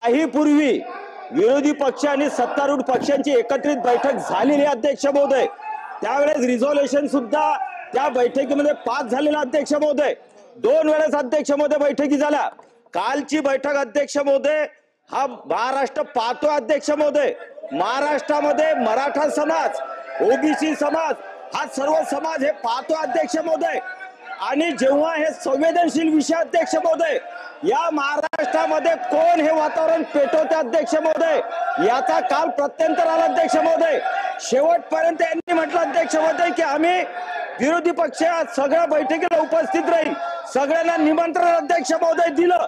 काही पूर्वी विरोधी पक्ष आणि सत्तारूढ पक्षांची एकत्रित बैठक झालेली अध्यक्ष महोदय, त्यावेळेस रिझोल्युशन सुद्धा त्या बैठकीमध्ये पास झालेला अध्यक्ष महोदय, 2 वेळेस अध्यक्ष महोदय बैठकी झाल्या। कालची बैठक अध्यक्ष महोदय हा महाराष्ट्र पाहतो अध्यक्ष महोदय, महाराष्ट्रामध्ये मराठा समाज, ओबीसी समाज हा सर्व समाज हे पाहतो अध्यक्ष महोदय। आणि जेव्हा हे संवेदनशील विषय अध्यक्ष महोदय या महाराष्ट्रामध्ये कोण हे वातावरण पेटवते अध्यक्ष महोदय, याचा काल प्रत्यंतर आला अध्यक्ष महोदय। शेवटपर्यंत यांनी म्हटलं अध्यक्ष महोदय की आम्ही विरोधी पक्ष सगळ्या बैठकीला उपस्थित राहील, सगळ्यांना निमंत्रण अध्यक्ष महोदय दिलं।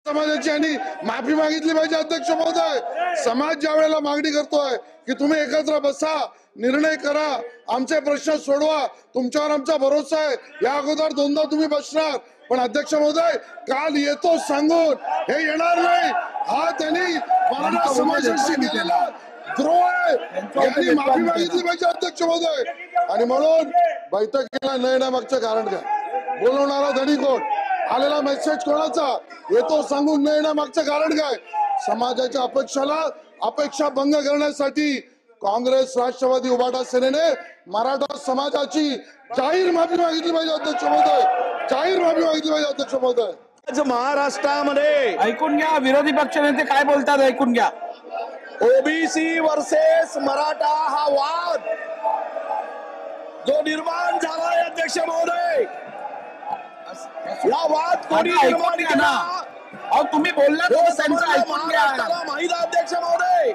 समाजाची आणि माफी मागितली पाहिजे अध्यक्ष महोदय। समाज ज्या वेळेला मागणी करतोय की तुम्ही एकत्र बसा, निर्णय करा, आमचे प्रश्न सोडवा, तुमच्यावर आमचा भरोसा आहे, या अगोदर 2दा तुम्ही बसणार, पण अध्यक्ष महोदय काल येतो सांगून हे येणार नाही, हा त्यांनी मराठा समाजाशी केलेला द्रोह आहे, यांनी माफी मागितली पाहिजे अध्यक्ष महोदय। आणि म्हणून बैठकीला न येण्यामागचं कारण काय, बोलवणारा धनी कोण, आलेला मेसेज कोणाचा, येतो सांगून न येण्यामागचं कारण काय? समाजाच्या अपेक्षा भंग करण्यासाठी काँग्रेस, राष्ट्रवादी, उभाटा सेनेने मराठा समाजाची जाहीर माफी मागितली पाहिजे अध्यक्ष महोदय, जाहीर माफी मागितली पाहिजे अध्यक्ष महोदय। आज महाराष्ट्रामध्ये ऐकून घ्या, विरोधी पक्ष नेते काय बोलतात ऐकून घ्या। ओबीसी वर्सेस मराठा हा वाद जो निर्माण झालाय अध्यक्ष महोदय, या वाद कोणी निर्माण केला? अहो तुम्ही बोललात त्यांचं ऐकून घ्या। माहिती अध्यक्ष महोदय,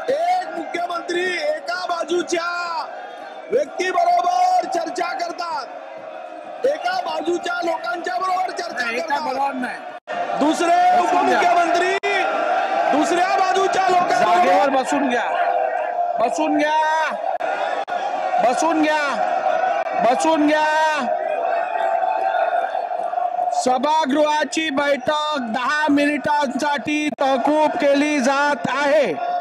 एक मुख्यमंत्री एका बाजूच्या व्यक्ती बरोबर चर्चा करतात, एका बाजूच्या लोकांच्या बरोबर चर्चा करतात, दुसरे उपमुख्यमंत्री दुसऱ्या बाजूच्या लोकांबरोबर बसून घ्या, बसून घ्या, बसून घ्या, बसून घ्या। सभागृहाची बैठक 10 मिनिटांसाठी तहकूब केली जात आहे।